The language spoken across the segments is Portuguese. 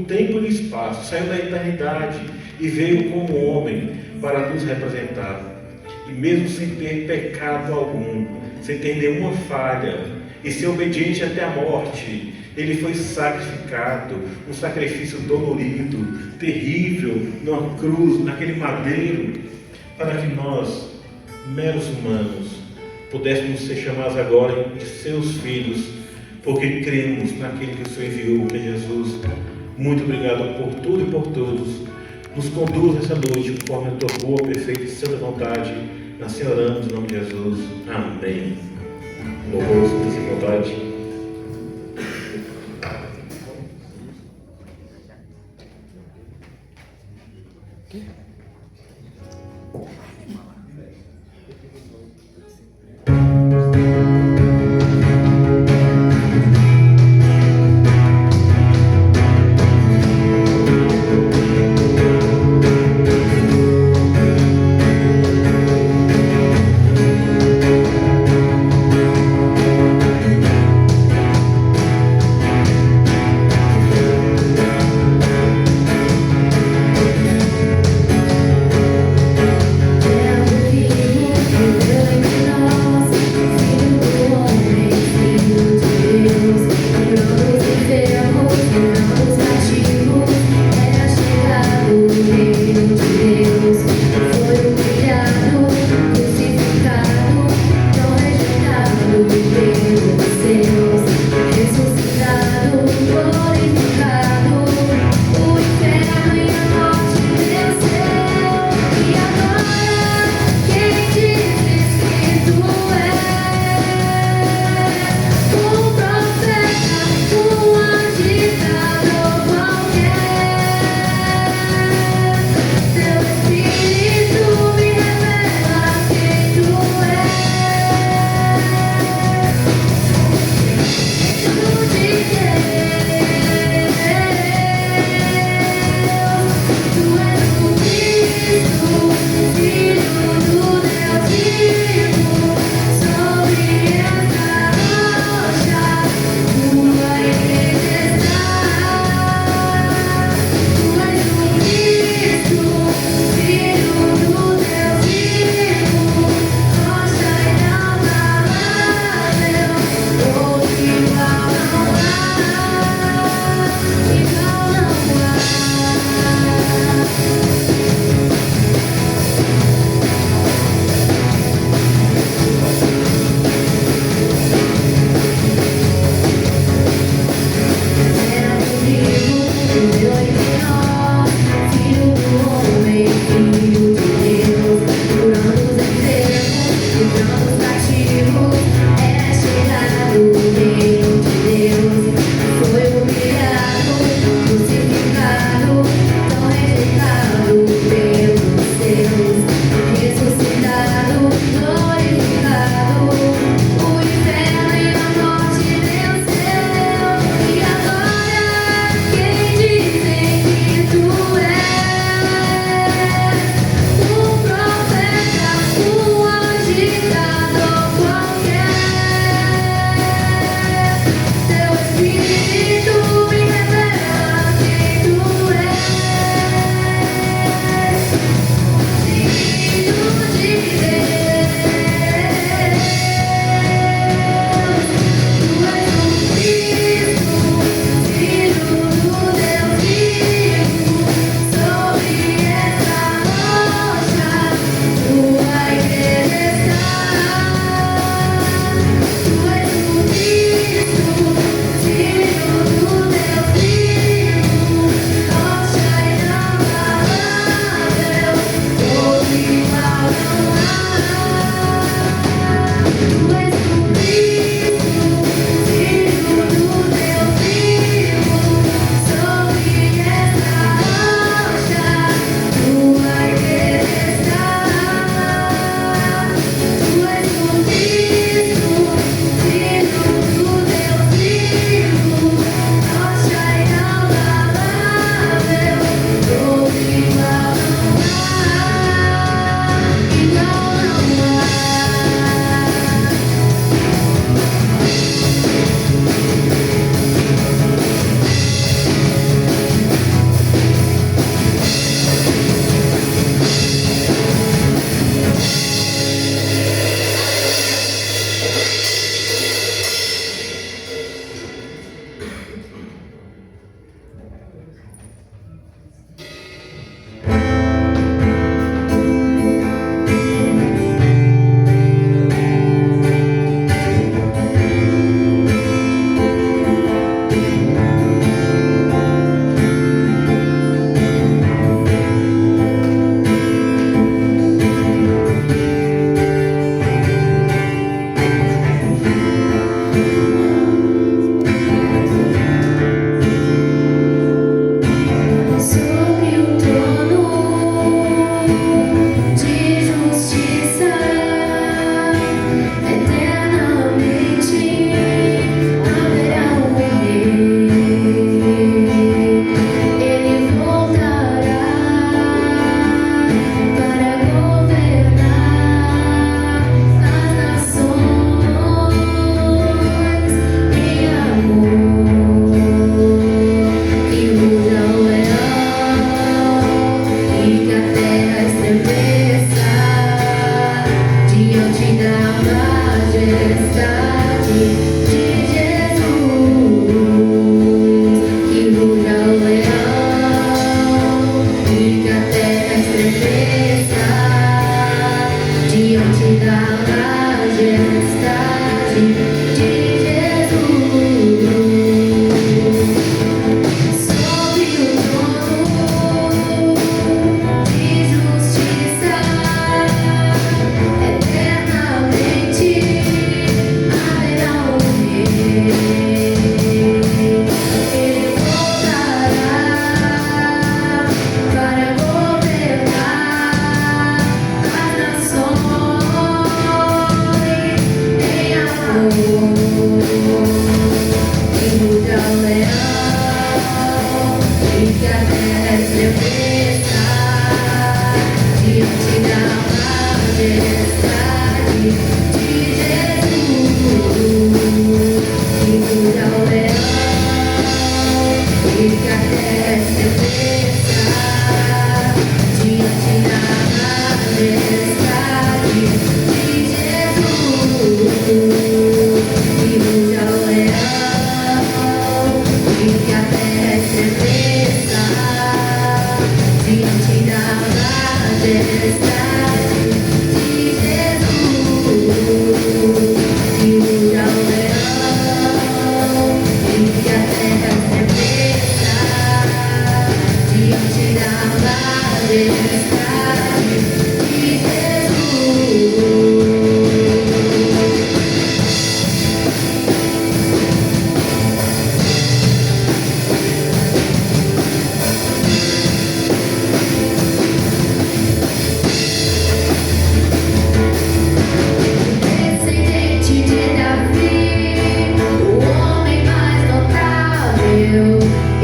tempo e do espaço, saiu da eternidade e veio como homem para nos representar. E mesmo sem ter pecado algum, sem ter nenhuma falha, e ser obediente até a morte, ele foi sacrificado, um sacrifício dolorido, terrível, numa cruz, naquele madeiro, para que nós, meros humanos, pudéssemos ser chamados agora de seus filhos, porque cremos naquele que o Senhor enviou, que é Jesus. Muito obrigado por tudo e por todos. Nos conduz essa noite conforme a tua boa, perfeita e santa vontade. Assim oramos em nome de Jesus. Amém. Louvor, santa vontade.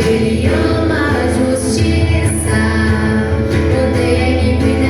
Ele ama a justiça, odeia a iniquidade.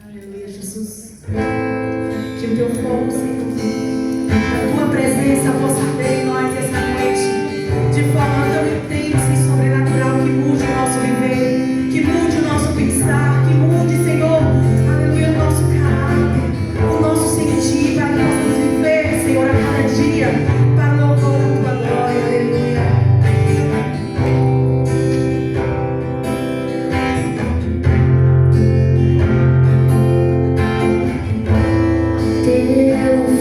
Aleluia, Jesus. Que o teu fogo, Senhor, a tua presença possa arder em nós essa noite, de forma tão intensa e sobrenatural, que mude o nosso viver, que mude o nosso pensar, que mude, Senhor, aleluia, o nosso caráter, o nosso sentir, para que possamos viver, Senhor, a cada dia, para o louvor da tua glória, aleluia. Teu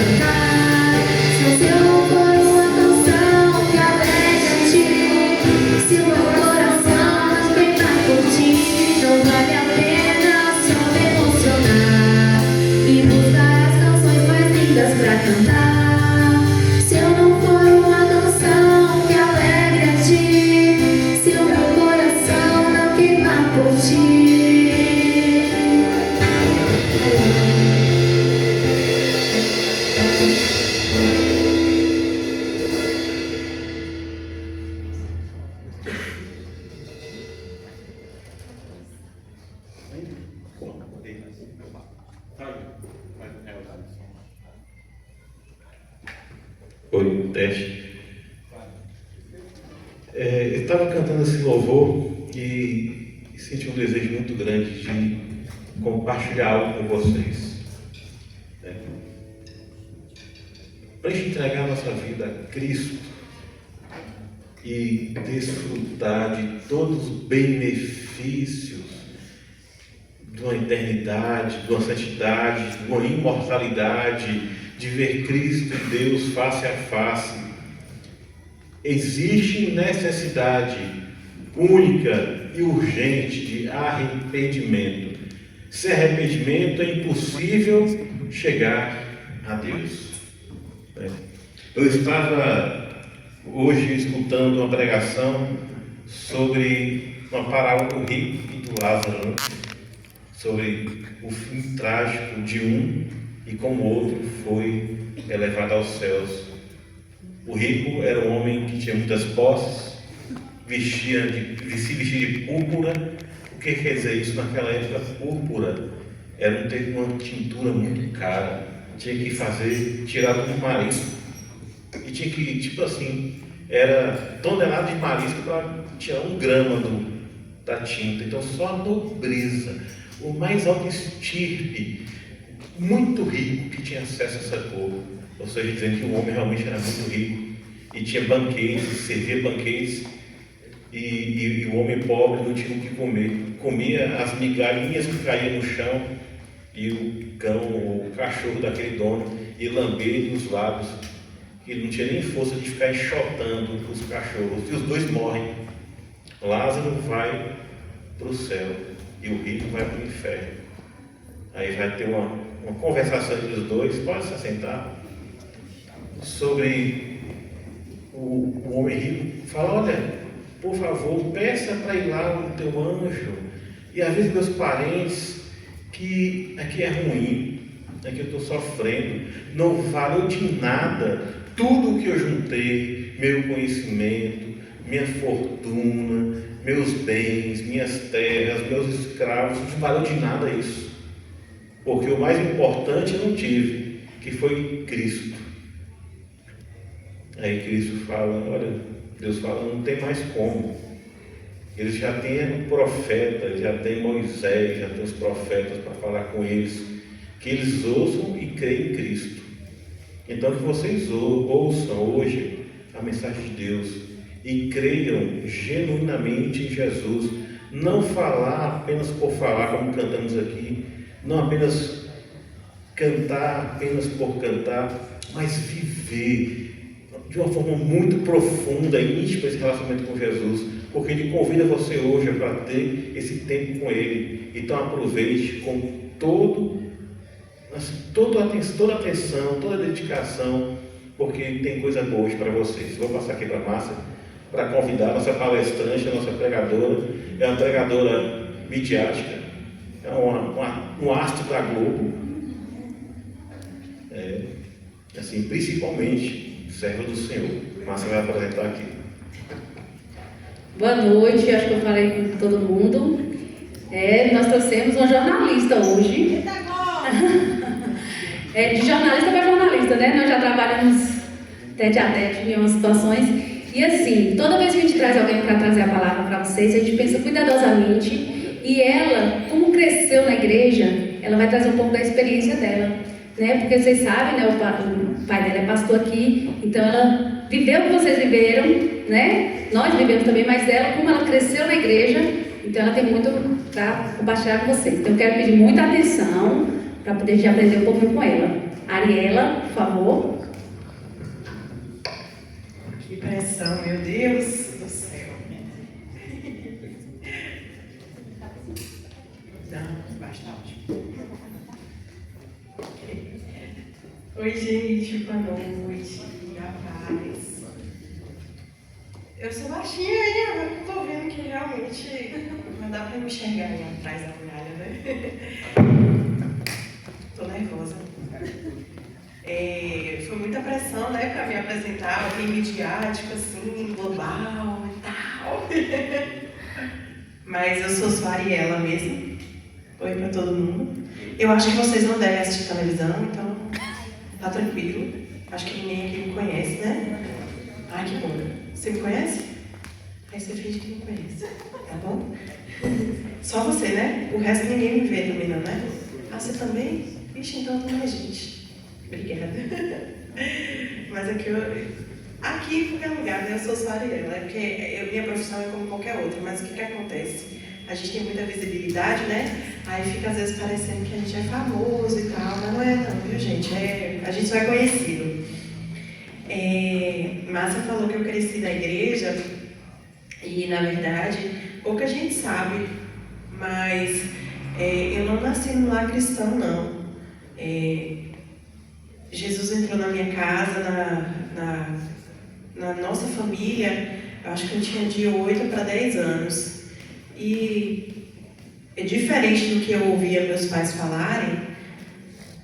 cantar. Se eu não for uma canção que alegra a ti, se o meu coração não queimar por ti, não vale a pena só me emocionar e buscar as canções mais lindas pra cantar. Se eu não for uma canção que alegra a ti, se o meu coração não queimar por ti. Oi, teste. Eu estava cantando esse louvor e senti um desejo muito grande de compartilhar algo com vocês. Para a gente entregar a nossa vida a Cristo e desfrutar de todos os benefícios de uma eternidade, de uma santidade, de uma imortalidade, de ver Cristo e Deus face a face. Existe necessidade única e urgente de arrependimento. Sem arrependimento é impossível chegar a Deus. Eu estava hoje escutando uma pregação sobre uma parábola do rico e do Lázaro, sobre o fim trágico de um e como o outro foi elevado aos céus. O rico era um homem que tinha muitas posses, se vestia de púrpura. O que quer dizer isso? Naquela época, púrpura era uma tintura muito cara. Tinha que tirar do marisco. E tinha que, era tonelada de marisco para tirar 1 grama da tinta. Então, só a nobreza, o mais alto estirpe, muito rico, que tinha acesso a essa cor. Ou seja, dizendo que o homem realmente era muito rico e tinha banquetes, servia banquetes, e o homem pobre não tinha o que comer. Comia as migalhinhas que caíam no chão e o cão ou o cachorro daquele dono ia lamber os lábios. Ele não tinha nem força de ficar enxotando os cachorros, e os dois morrem. Lázaro vai para o céu e o rico vai para o inferno. Aí vai ter uma conversação entre os dois, pode se assentar, sobre o homem rico. Fala: olha, por favor, peça para ir lá o teu anjo e avise meus parentes que aqui é ruim, aqui eu estou sofrendo, não valeu de nada tudo o que eu juntei, meu conhecimento, minha fortuna, meus bens, minhas terras, meus escravos, não valeu de nada isso. Porque o mais importante eu não tive, que foi Cristo. Aí Cristo fala: olha, Deus fala, não tem mais como. Eles já têm o profeta, já tem Moisés, já tem os profetas para falar com eles, que eles ouçam e creem em Cristo. Então que vocês ouçam hoje a mensagem de Deus e creiam genuinamente em Jesus. Não falar apenas por falar, como cantamos aqui, não apenas cantar apenas por cantar, mas viver de uma forma muito profunda e íntima esse relacionamento com Jesus, porque Ele convida você hoje para ter esse tempo com Ele. Então aproveite com toda a atenção, toda a dedicação, porque Ele tem coisa boa hoje para vocês. Vou passar aqui para a Márcia para convidar a nossa palestrante, a nossa pregadora. É uma pregadora midiática, é um astro da Globo, assim, principalmente serva do Senhor. Márcia vai apresentar aqui. Boa noite, acho que eu falei com todo mundo. Nós trouxemos uma jornalista hoje. De jornalista para jornalista, né? Nós já trabalhamos tete a tete em algumas situações. E assim, toda vez que a gente traz alguém para trazer a palavra para vocês, a gente pensa cuidadosamente. E ela, como cresceu na igreja, ela vai trazer um pouco da experiência dela, né? Porque vocês sabem, né? O pai dela é pastor aqui, então ela viveu o que vocês viveram, né? Nós vivemos também, mas ela, como ela cresceu na igreja, então ela tem muito para compartilhar com vocês. Então eu quero pedir muita atenção para poder aprender um pouquinho com ela. Ariela, por favor. Que pressão, meu Deus do céu. Não, bastante. Oi, gente, boa noite. A paz. Eu sou baixinha aí, agora que eu tô vendo que realmente não dá pra me enxergar aí atrás da muralha, né? Tô nervosa. Foi muita pressão, né, pra me apresentar, alguém midiático, assim, global e tal. Mas eu sou só a Ariela mesmo. Oi pra todo mundo. Eu acho que vocês não devem assistir televisão, então tá tranquilo. Acho que ninguém aqui me conhece, né? Ai, que bom. Você me conhece? Aí você finge que me conhece, tá bom? Só você, né? O resto ninguém me vê também não, né? Ah, você também? Vixe, então tem mais gente. Obrigada. Mas aqui aqui em qualquer lugar, né? Eu sou só Ariela, né? Porque minha profissão é como qualquer outra, mas o que acontece? A gente tem muita visibilidade, né? Aí fica às vezes parecendo que a gente é famoso e tal, mas não é não, viu, gente? A gente só é conhecido. Márcia falou que eu cresci na igreja e, na verdade, pouca gente sabe, mas eu não nasci num lar cristão, não. Jesus entrou na minha casa, na nossa família, eu acho que eu tinha de 8 para 10 anos. E é diferente do que eu ouvia meus pais falarem,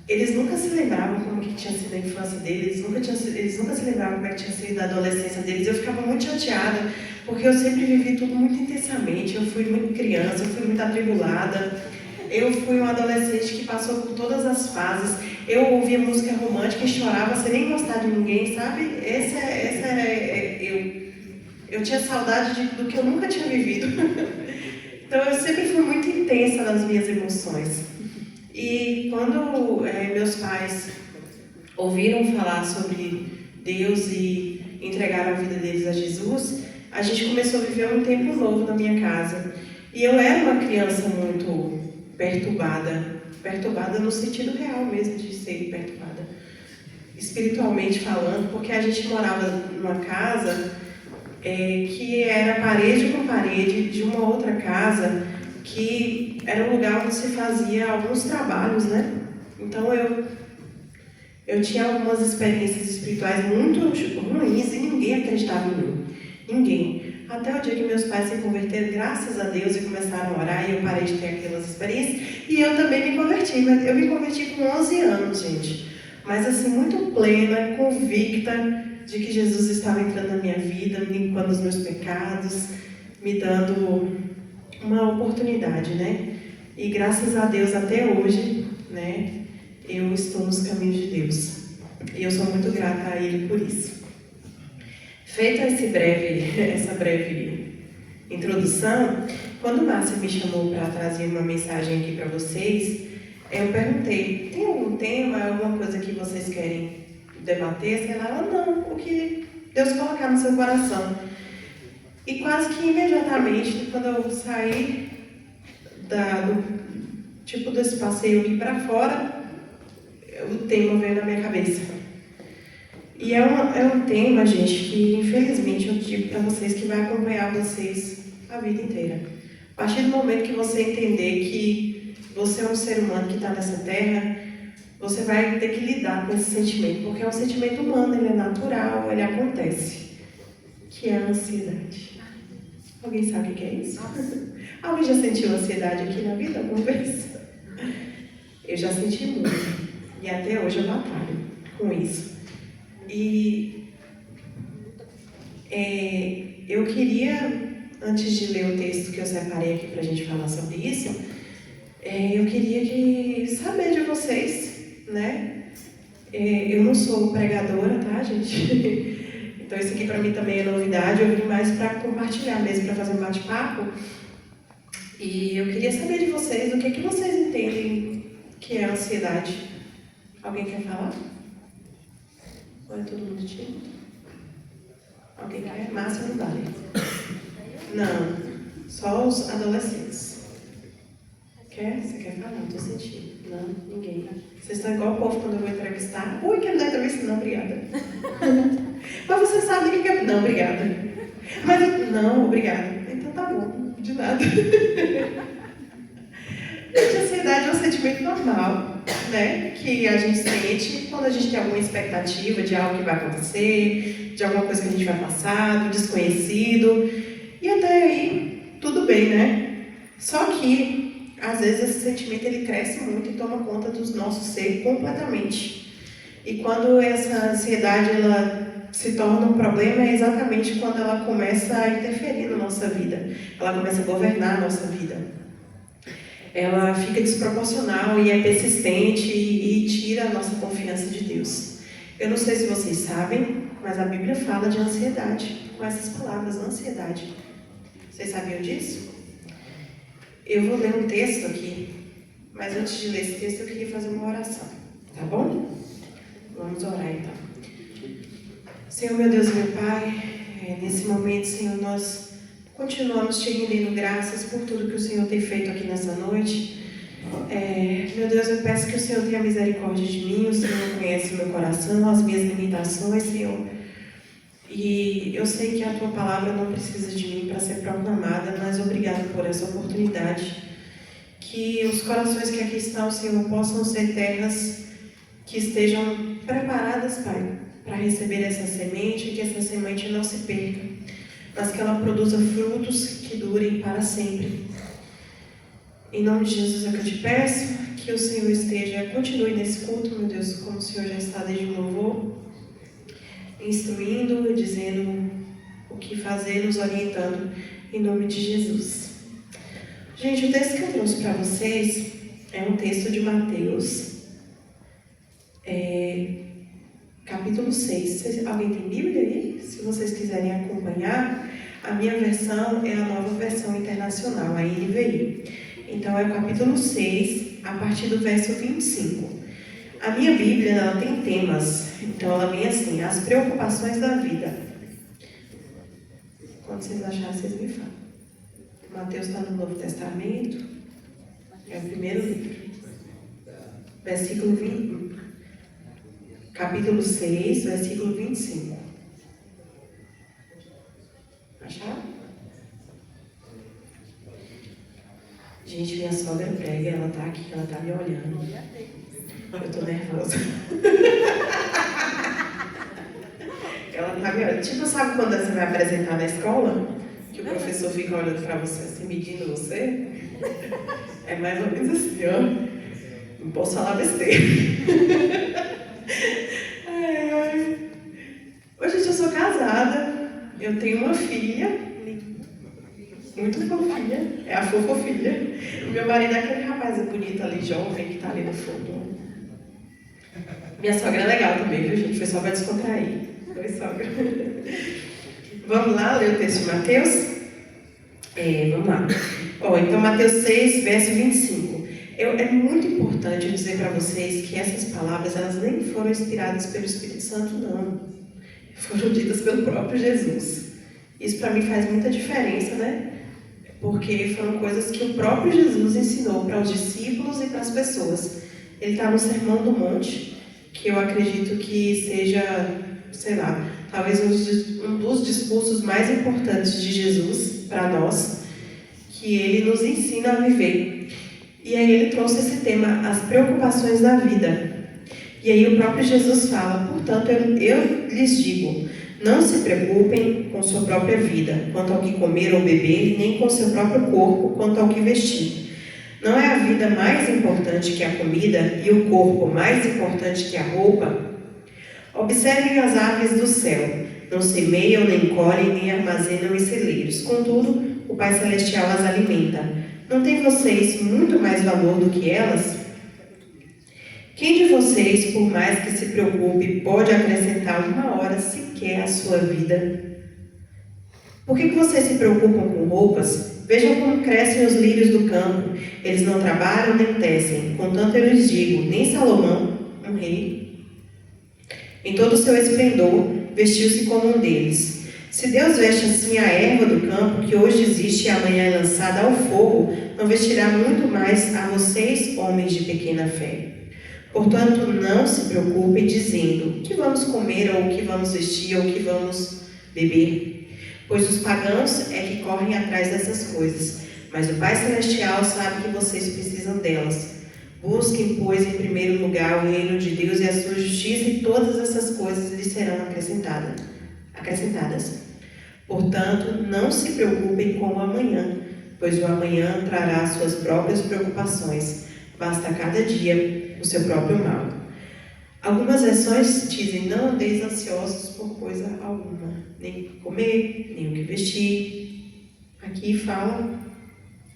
eles nunca se lembravam como que tinha sido a infância deles, eles nunca se lembravam como é que tinha sido a adolescência deles. Eu ficava muito chateada, porque eu sempre vivi tudo muito intensamente. Eu fui muito criança, eu fui muito atribulada. Eu fui uma adolescente que passou por todas as fases. Eu ouvia música romântica e chorava sem nem gostar de ninguém, sabe? Eu tinha saudade do que eu nunca tinha vivido. Então eu sempre fui muito intensa nas minhas emoções. E quando meus pais ouviram falar sobre Deus e entregaram a vida deles a Jesus, a gente começou a viver um tempo novo na minha casa. E eu era uma criança muito perturbada no sentido real mesmo de ser perturbada, espiritualmente falando, porque a gente morava numa casa que era parede com parede de uma outra casa que era um lugar onde se fazia alguns trabalhos, né? Então eu tinha algumas experiências espirituais muito ruins e ninguém acreditava em mim. Ninguém. Até o dia que meus pais se converteram, graças a Deus, e começaram a orar, e eu parei de ter aquelas experiências. E eu também me converti. Eu me converti com 11 anos, gente. Mas assim, muito plena, convicta de que Jesus estava entrando na minha vida, me limpando os meus pecados, me dando uma oportunidade, né? E graças a Deus, até hoje, né, eu estou nos caminhos de Deus. E eu sou muito grata a Ele por isso. Feita essa breve introdução, quando Márcia me chamou para trazer uma mensagem aqui para vocês, eu perguntei, tem algum tema, alguma coisa que vocês querem debater? Ela, não, o que Deus colocar no seu coração. E quase que imediatamente, quando eu saí desse passeio aqui para fora, o tema veio na minha cabeça. E é um tema, gente, que infelizmente eu digo para vocês que vai acompanhar vocês a vida inteira. A partir do momento que você entender que você é um ser humano que está nessa terra, você vai ter que lidar com esse sentimento, porque é um sentimento humano, ele é natural, ele acontece, que é a ansiedade. Alguém sabe o que é isso? Alguém já sentiu ansiedade aqui na vida alguma vez? Eu já senti muito, e até hoje eu batalho com isso. E eu queria, antes de ler o texto que eu separei aqui para a gente falar sobre isso, eu queria saber de vocês, né? Eu não sou pregadora, tá, gente? Então isso aqui para mim também é novidade, eu vim mais para compartilhar mesmo, para fazer um bate-papo. E eu queria saber de vocês, o que vocês entendem que é ansiedade? Alguém quer falar? Ou é todo mundo tímido? Alguém quer? Márcia não vale. Não, só os adolescentes. Quer? Você quer falar? Não estou sentindo. Não. ninguém. Vocês estão igual o povo quando eu vou entrevistar. Ui, quer me dar entrevista? Não, obrigada. Mas você sabe o que é? Não, obrigada. Mas, não, obrigada. Então tá bom, de nada. Gente, ansiedade é um sentimento normal, né? Que a gente sente quando a gente tem alguma expectativa de algo que vai acontecer, de alguma coisa que a gente vai passar, do desconhecido. E até aí, tudo bem, né? Só que, às vezes, esse sentimento ele cresce muito e toma conta do nosso ser completamente. E quando essa ansiedade ela se torna um problema, é exatamente quando ela começa a interferir na nossa vida. Ela começa a governar a nossa vida. Ela fica desproporcional e é persistente e tira a nossa confiança de Deus. Eu não sei se vocês sabem, mas a Bíblia fala de ansiedade, com essas palavras, ansiedade. Vocês sabiam disso? Eu vou ler um texto aqui, mas antes de ler esse texto eu queria fazer uma oração, tá bom? Vamos orar então. Senhor, meu Deus e meu Pai, nesse momento, Senhor, nós continuamos te rendendo graças por tudo que o Senhor tem feito aqui nessa noite. Meu Deus, eu peço que o Senhor tenha misericórdia de mim, o Senhor conhece o meu coração, as minhas limitações, Senhor. E eu sei que a Tua palavra não precisa de mim para ser proclamada, mas obrigado por essa oportunidade. Que os corações que aqui estão, Senhor, possam ser terras que estejam preparadas, Pai, para receber essa semente, que essa semente não se perca, mas que ela produza frutos que durem para sempre. Em nome de Jesus é que eu te peço, que o Senhor continue nesse culto, meu Deus, como o Senhor já está desde o louvor, instruindo, dizendo o que fazer, nos orientando, em nome de Jesus. Gente, o texto que eu trouxe para vocês é um texto de Mateus, capítulo 6. Alguém tem Bíblia aí? Se vocês quiserem acompanhar, a minha versão é a Nova Versão Internacional, a NVI. Então, é o capítulo 6, a partir do verso 25. A minha Bíblia, ela tem temas, então ela vem assim, as preocupações da vida. Quando vocês acharem, vocês me falam. Mateus está no Novo Testamento, é o primeiro livro. Versículo 20, capítulo 6, versículo 25. Acharam? Gente, minha sogra prega, ela tá aqui, ela tá me olhando. Eu tô nervosa. Ela tá me olhando. Tipo, sabe quando você vai apresentar na escola? Que o professor fica olhando pra você assim, medindo você? É mais ou menos assim, ó. Não posso falar besteira. Hoje eu sou casada. Eu tenho uma filha. Muito fofinha. É a fofofilha. O meu marido é aquele rapaz bonito ali, jovem, que tá ali no fundo. Minha sogra é legal também, viu, gente? Foi só para descontrair. Oi, sogra. Vamos lá ler o texto de Mateus? Vamos lá. Então, Mateus 6, verso 25. É muito importante dizer para vocês que essas palavras, elas nem foram inspiradas pelo Espírito Santo, não. Foram ditas pelo próprio Jesus. Isso para mim faz muita diferença, né? Porque foram coisas que o próprio Jesus ensinou para os discípulos e para as pessoas. Ele está no Sermão do Monte, que eu acredito que seja, sei lá, talvez um dos discursos mais importantes de Jesus para nós, que ele nos ensina a viver. E aí ele trouxe esse tema, as preocupações da vida. E aí o próprio Jesus fala, portanto, eu lhes digo, não se preocupem com sua própria vida, quanto ao que comer ou beber, nem com seu próprio corpo, quanto ao que vestir. Não é a vida mais importante que a comida e o corpo mais importante que a roupa? Observem as aves do céu. Não semeiam, nem colhem, nem armazenam em celeiros. Contudo, o Pai Celestial as alimenta. Não tem vocês muito mais valor do que elas? Quem de vocês, por mais que se preocupe, pode acrescentar uma hora sequer à sua vida? Por que vocês se preocupam com roupas? Vejam como crescem os lírios do campo. Eles não trabalham nem tecem. Contanto, eu lhes digo, nem Salomão, um rei, em todo o seu esplendor, vestiu-se como um deles. Se Deus veste assim a erva do campo, que hoje existe e amanhã é lançada ao fogo, não vestirá muito mais a vocês, homens de pequena fé. Portanto, não se preocupem dizendo: o que vamos comer, ou o que vamos vestir, ou o que vamos beber? Pois os pagãos é que correm atrás dessas coisas, mas o Pai Celestial sabe que vocês precisam delas. Busquem, pois, em primeiro lugar o reino de Deus e a sua justiça, e todas essas coisas lhes serão acrescentadas. Portanto, não se preocupem com o amanhã, pois o amanhã trará suas próprias preocupações. Basta a cada dia o seu próprio mal. Algumas versões dizem: não andeis ansiosos por coisa alguma, nem o que comer, nem o que vestir. Aqui fala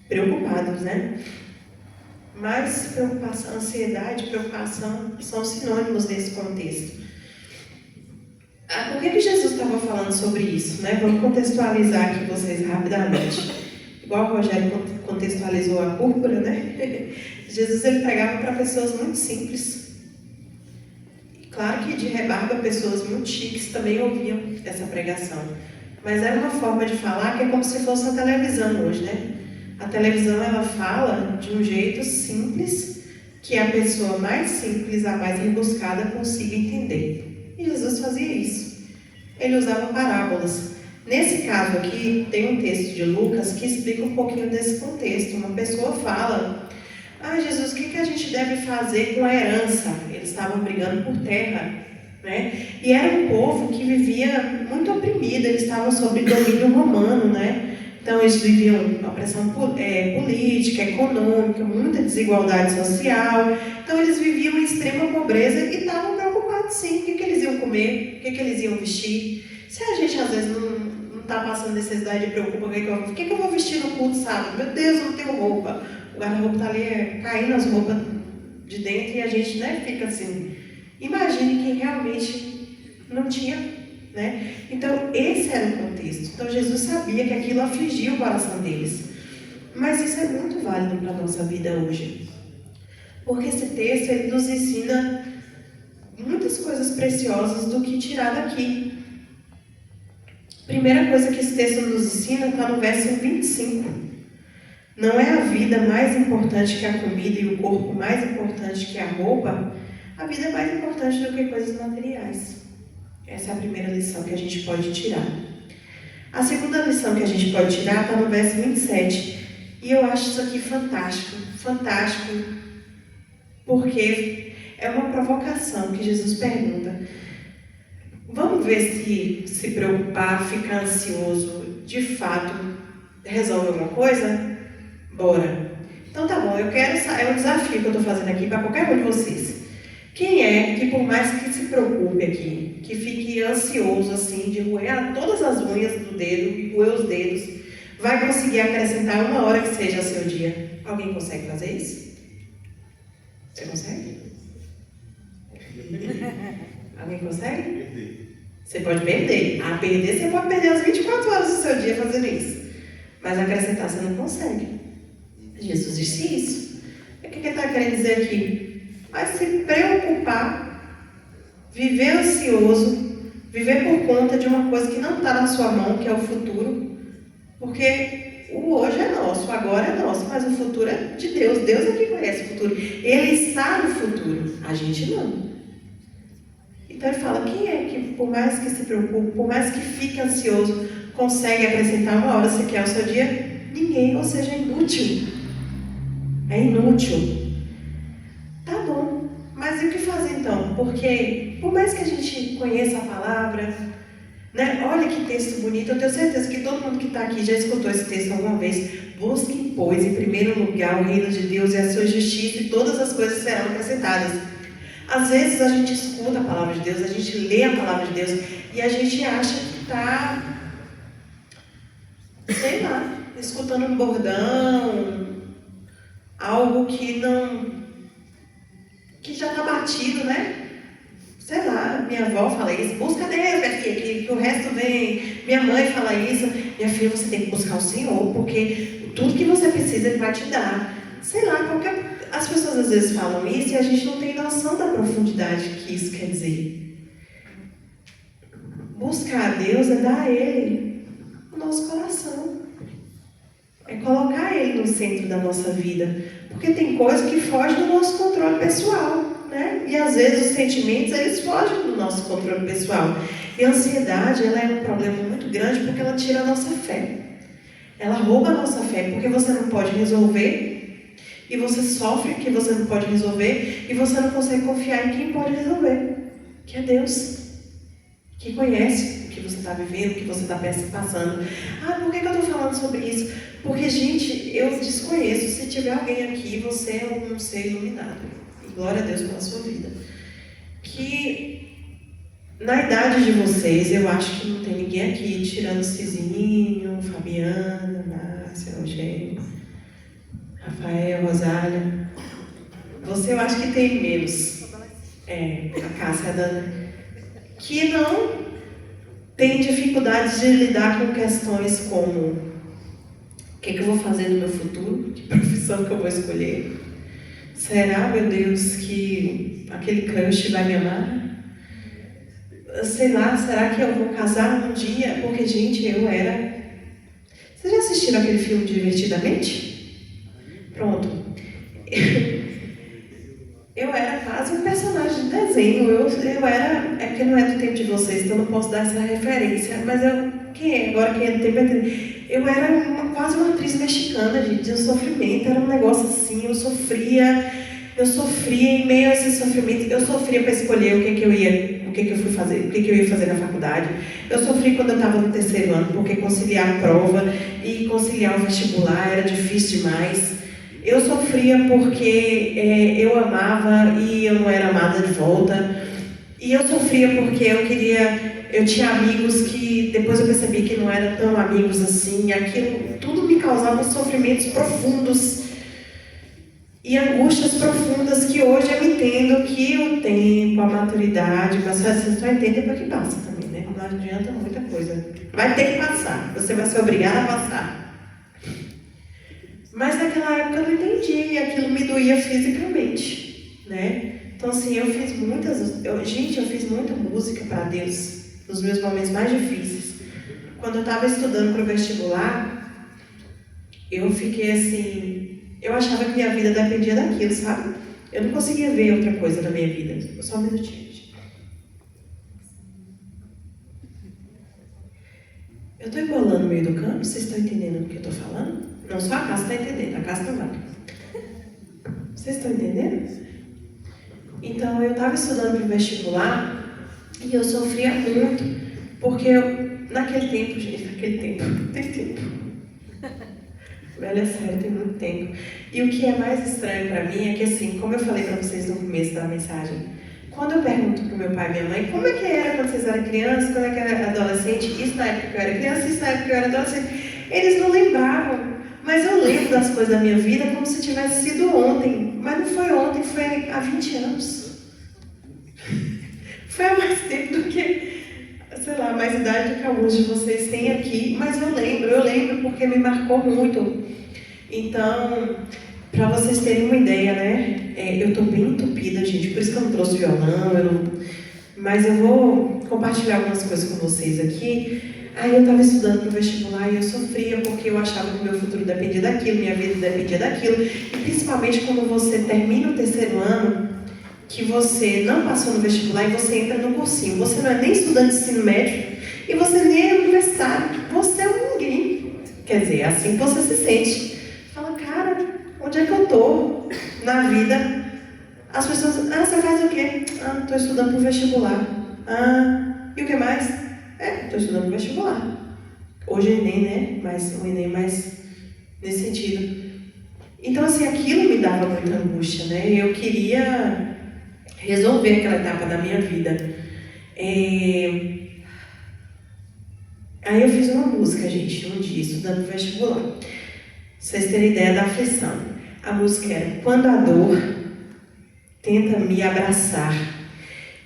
preocupados, né? Mas preocupação, ansiedade e preocupação são sinônimos nesse contexto. Por que Jesus estava falando sobre isso, né? Vamos contextualizar aqui vocês rapidamente. Igual o Rogério contextualizou a púrpura, né? Jesus, ele pregava para pessoas muito simples. Claro que de rebarba pessoas muito chiques também ouviam essa pregação. Mas era uma forma de falar que é como se fosse a televisão hoje, né? A televisão, ela fala de um jeito simples, que a pessoa mais simples, a mais rebuscada, consiga entender. E Jesus fazia isso. Ele usava parábolas. Nesse caso aqui, tem um texto de Lucas que explica um pouquinho desse contexto. Uma pessoa fala: Jesus, o que a gente deve fazer com a herança? Eles estavam brigando por terra, né? E era um povo que vivia muito oprimido, eles estavam sob domínio romano, né? Então, eles viviam uma pressão política, econômica, muita desigualdade social. Então, eles viviam em extrema pobreza e estavam preocupados, sim. O que eles iam comer? O que eles iam vestir? Se a gente, às vezes, não está passando necessidade de preocupar, o que eu vou vestir no culto sábado? Meu Deus, eu não tenho roupa. O guarda-roupa está ali caindo as roupas de dentro e a gente, né, fica assim. Imagine quem realmente não tinha, né? Então, esse era o contexto. Então, Jesus sabia que aquilo afligia o coração deles. Mas isso é muito válido para a nossa vida hoje. Porque esse texto, ele nos ensina muitas coisas preciosas do que tirar daqui. Primeira coisa que esse texto nos ensina está no verso 25. Não é a vida mais importante que a comida e o corpo mais importante que a roupa? A vida é mais importante do que coisas materiais. Essa é a primeira lição que a gente pode tirar. A segunda lição que a gente pode tirar está no verso 27. E eu acho isso aqui fantástico. Fantástico. Porque é uma provocação que Jesus pergunta: vamos ver se preocupar, ficar ansioso, de fato, resolve alguma coisa? Bora. Então tá bom, é um desafio que eu estou fazendo aqui para qualquer um de vocês. Quem é que, por mais que se preocupe aqui, que fique ansioso assim, de roer todas as unhas do dedo e roer os dedos, vai conseguir acrescentar uma hora que seja ao seu dia? Alguém consegue fazer isso? Você consegue? Alguém consegue? Você pode perder. Perder, você pode perder as 24 horas do seu dia fazendo isso. Mas acrescentar você não consegue. Jesus disse isso. O que ele está querendo dizer aqui? Vai se preocupar, viver ansioso, viver por conta de uma coisa que não está na sua mão, que é o futuro. Porque o hoje é nosso, o agora é nosso, mas o futuro é de Deus. Deus é quem conhece o futuro. Ele está no futuro, a gente não. Então ele fala: quem é que, por mais que se preocupe, por mais que fique ansioso, consegue acrescentar uma hora sequer ao seu dia? Ninguém, ou seja, é inútil. É inútil. Tá bom, mas e o que fazer então? Porque, por mais que a gente conheça a palavra, né? Olha que texto bonito, eu tenho certeza que todo mundo que está aqui já escutou esse texto alguma vez. Busquem, pois, em primeiro lugar o reino de Deus e a sua justiça, e todas as coisas serão acrescentadas. Às vezes a gente escuta a palavra de Deus, a gente lê a palavra de Deus e a gente acha que está, sei lá, escutando um bordão, algo que já está batido, né? Sei lá, minha avó fala isso: busca Deus, minha filha, que o resto vem. Minha mãe fala isso: minha filha, você tem que buscar o Senhor, porque tudo que você precisa Ele vai te dar. Sei lá, as pessoas às vezes falam isso e a gente não tem noção da profundidade que isso quer dizer. buscar a Deus é dar a Ele o nosso coração. É colocar Ele no centro da nossa vida. Porque tem coisa que foge do nosso controle pessoal, né? E às vezes os sentimentos, eles fogem do nosso controle pessoal. E a ansiedade, ela é um problema muito grande porque ela tira a nossa fé. Ela rouba a nossa fé porque você não pode resolver e você sofre que você não pode resolver e você não consegue confiar em quem pode resolver, que é Deus, que conhece o que você está vivendo, o que você está passando. Ah, por que eu estou falando sobre isso? Porque, gente, eu desconheço. Se tiver alguém aqui, você é um ser iluminado. E glória a Deus pela sua vida. Que na idade de vocês, eu acho que não tem ninguém aqui, tirando Cizinho, Fabiana, Márcia, Rogério, Rafael, Rosália. Você, eu acho que tem menos. A Cássia, a Dana. Que não tem dificuldade de lidar com questões como: o que eu vou fazer no meu futuro? Que profissão que eu vou escolher? Será, meu Deus, que aquele crush vai me amar? Sei lá, será que eu vou casar um dia? Porque, gente, eu era... Vocês já assistiram aquele filme Divertidamente? Pronto. Eu era quase um personagem de desenho. Eu era... É porque não é do tempo de vocês, então eu não posso dar essa referência. Mas quem é do tempo? Eu era quase uma atriz mexicana, gente, de um sofrimento. Era um negócio assim, eu sofria em meio a esse sofrimento. Eu sofria para escolher o que eu ia fazer na faculdade. Eu sofri quando eu estava no terceiro ano, porque conciliar a prova e conciliar o vestibular era difícil demais. Eu sofria porque eu amava e eu não era amada de volta. E eu sofria porque eu tinha amigos que depois eu percebi que não eram tão amigos assim. Aquilo tudo me causava sofrimentos profundos e angústias profundas que hoje eu entendo que o tempo, a maturidade, mas você só entende depois que passa também, né? Não adianta muita coisa. Vai ter que passar, você vai ser obrigado a passar. Mas naquela época eu não entendi e aquilo me doía fisicamente, né? Então assim, eu fiz muita música para Deus nos meus momentos mais difíceis. Quando eu estava estudando para o vestibular, eu fiquei assim... Eu achava que minha vida dependia daquilo, sabe? Eu não conseguia ver outra coisa na minha vida. Só um minutinho, gente. Eu estou embolando no meio do campo? Vocês estão entendendo o que eu estou falando? Não, só a Cássia está entendendo. A Cássia não vai. Vocês estão entendendo? Então, eu estava estudando para o vestibular e eu sofria muito. Porque naquele tempo, gente, tem tempo. Velho, é sério, tem muito tempo. E o que é mais estranho para mim é que, assim, como eu falei para vocês no começo da mensagem, quando eu pergunto pro meu pai e minha mãe como é que era quando vocês eram crianças, quando é que era adolescente, isso na época que eu era criança, isso na época que eu era adolescente, eles não lembravam. Mas eu lembro das coisas da minha vida como se tivesse sido ontem. Mas não foi ontem, foi há 20 anos. Foi há mais tempo do que... sei lá, mais idade do que alguns de vocês têm aqui, mas eu lembro porque me marcou muito. Então, para vocês terem uma ideia, né, eu tô bem entupida, gente, por isso que eu não trouxe violão, mas eu vou compartilhar algumas coisas com vocês aqui. Aí eu estava estudando para o vestibular e eu sofria porque eu achava que o meu futuro dependia daquilo, minha vida dependia daquilo, e principalmente quando você termina o terceiro ano, que você não passou no vestibular e você entra no cursinho. Você não é nem estudante de ensino médio e você nem é universitário. Você é um ninguém. Quer dizer, é assim que você se sente. Fala, cara, onde é que eu estou na vida? As pessoas, você faz o quê? Estou estudando para o vestibular. E o que mais? Estou estudando para o vestibular. Hoje é Enem, né? Mas o Enem mais nesse sentido. Então, assim, aquilo me dava muita angústia, né? Eu queria resolver aquela etapa da minha vida. Aí eu fiz uma música, gente, um dia, estudando no vestibular. Pra vocês terem ideia da aflição. A música era: quando a dor tenta me abraçar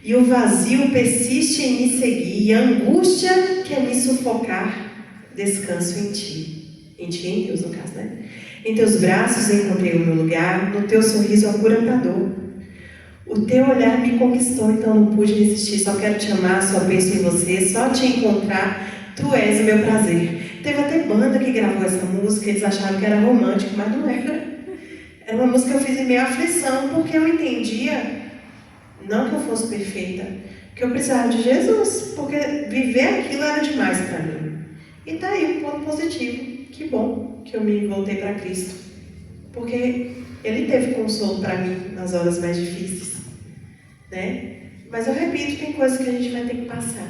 e o vazio persiste em me seguir e a angústia quer me sufocar, descanso em ti. Em ti, em Deus, no caso, né? Em teus braços encontrei o meu lugar, no teu sorriso a cura pra dor. O teu olhar me conquistou, então não pude resistir. Só quero te amar, só penso em você, só te encontrar, tu és o meu prazer. Teve até banda que gravou essa música, eles acharam que era romântico, mas não era. Era uma música que eu fiz em minha aflição, porque eu entendia, não que eu fosse perfeita, que eu precisava de Jesus, porque viver aquilo era demais para mim. E tá aí um ponto positivo. Que bom que eu me voltei para Cristo, porque Ele teve consolo para mim nas horas mais difíceis, né? Mas eu repito, tem coisas que a gente vai ter que passar,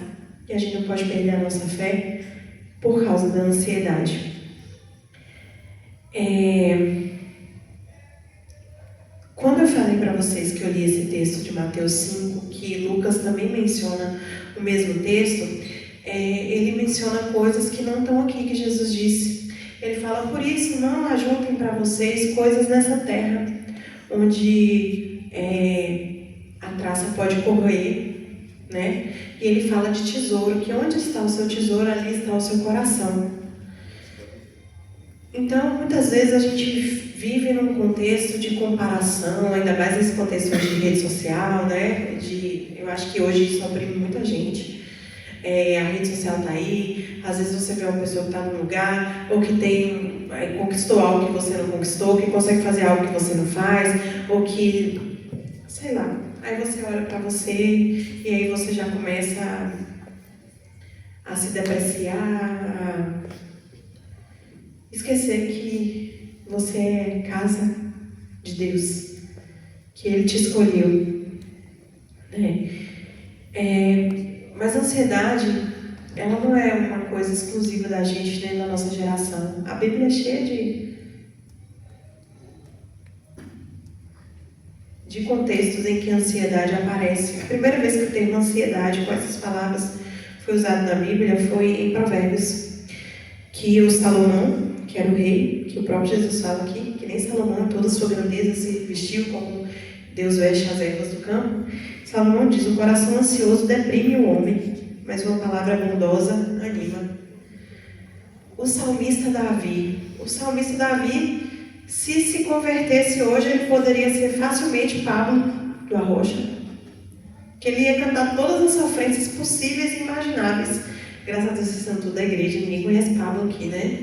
e a gente não pode perder a nossa fé por causa da ansiedade. Quando eu falei para vocês que eu li esse texto de Mateus 5, que Lucas também menciona o mesmo texto, ele menciona coisas que não estão aqui, que Jesus disse. Ele fala, por isso não ajuntem para vocês coisas nessa terra, onde a traça pode corroer, né? E ele fala de tesouro, que onde está o seu tesouro, ali está o seu coração. Então, muitas vezes a gente vive num contexto de comparação, ainda mais nesse contexto de rede social, né? Eu acho que hoje isso oprime muita gente. A rede social está aí, às vezes você vê uma pessoa que está num lugar, ou que conquistou algo que você não conquistou, que consegue fazer algo que você não faz, ou que, sei lá, aí você olha para você e aí você já começa a se depreciar, a esquecer que você é casa de Deus, que Ele te escolheu, né? Mas a ansiedade, ela não é uma coisa exclusiva da gente, nem da nossa geração. A Bíblia é cheia de contextos em que a ansiedade aparece. A primeira vez que o termo ansiedade com essas palavras foi usado na Bíblia foi em Provérbios, que o Salomão, que era o rei, que o próprio Jesus fala aqui, que nem Salomão, em toda a sua grandeza, se vestiu como Deus veste as ervas do campo. Salomão diz, o coração ansioso deprime o homem, mas uma palavra bondosa anima. O salmista Davi, se convertesse hoje, ele poderia ser facilmente Pablo do Arrocha, que ele ia cantar todas as sofrências possíveis e imagináveis. Graças a Deus, vocês são tudo da igreja, ninguém conhece Pablo aqui, né?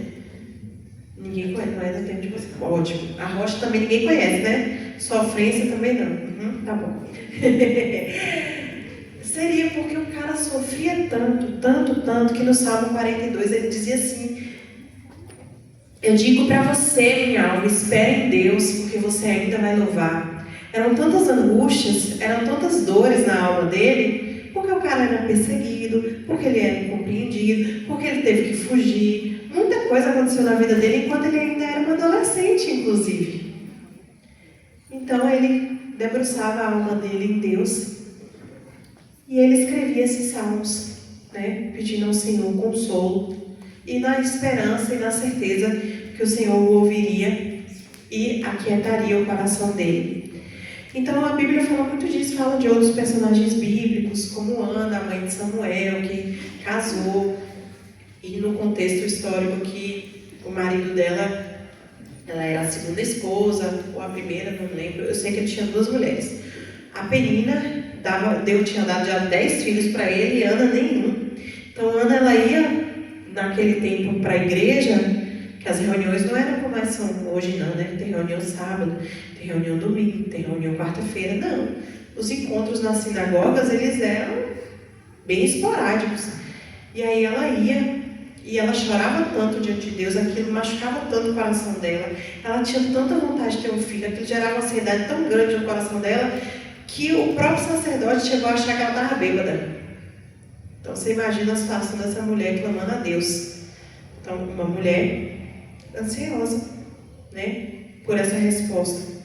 Ninguém conhece, não é do tempo de você. Ótimo. A Rocha também ninguém conhece, né? Sofrência também não. Tá bom. Seria porque o cara sofria tanto, que no Salmo 42 ele dizia assim: eu digo para você, minha alma, espere em Deus, porque você ainda vai louvar. Eram tantas angústias, eram tantas dores na alma dele, porque o cara era perseguido, porque ele era incompreendido, porque ele teve que fugir. Muita coisa aconteceu na vida dele enquanto ele ainda era um adolescente, inclusive. Então ele debruçava a alma dele em Deus e ele escrevia esses salmos, né, pedindo ao Senhor consolo e na esperança e na certeza que o Senhor o ouviria e aquietaria o coração dele. Então a Bíblia fala muito disso, fala de outros personagens bíblicos, como Ana, a mãe de Samuel, que casou, e no contexto histórico que o marido dela, ela era a segunda esposa, ou a primeira, não lembro, eu sei que ele tinha 2 mulheres. A Penina tinha dado já 10 filhos para ele e Ana nenhum. Então Ana, ela ia naquele tempo para a igreja, que as reuniões não eram como elas são hoje não, né? Tem reunião sábado, tem reunião domingo, tem reunião quarta-feira, não. Os encontros nas sinagogas, eles eram bem esporádicos. E aí ela ia, e ela chorava tanto diante de Deus, aquilo machucava tanto o coração dela, ela tinha tanta vontade de ter um filho, aquilo gerava uma ansiedade tão grande no coração dela, que o próprio sacerdote chegou a achar que ela estava bêbada. Então você imagina a situação dessa mulher clamando a Deus. Então, uma mulher ansiosa, né, por essa resposta.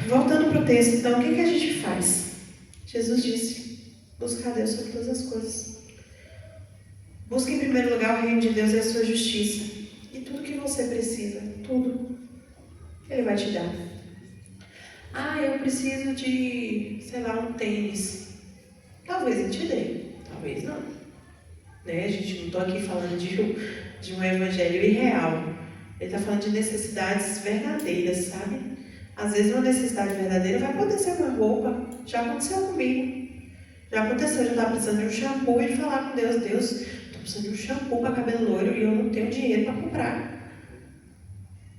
Voltando para o texto, então, o que a gente faz? Jesus disse, buscar a Deus sobre todas as coisas. Busque em primeiro lugar o reino de Deus e a sua justiça. E tudo que você precisa, tudo, Ele vai te dar. Eu preciso de, sei lá, um tênis. Talvez Ele te dê, talvez não. Né? A gente não está aqui falando de um evangelho irreal. Ele está falando de necessidades verdadeiras, sabe? Às vezes uma necessidade verdadeira vai poder ser uma roupa. Já aconteceu comigo. Já aconteceu, eu estava precisando de um shampoo e falar com Deus, Deus, estou precisando de um shampoo para cabelo loiro e eu não tenho dinheiro para comprar.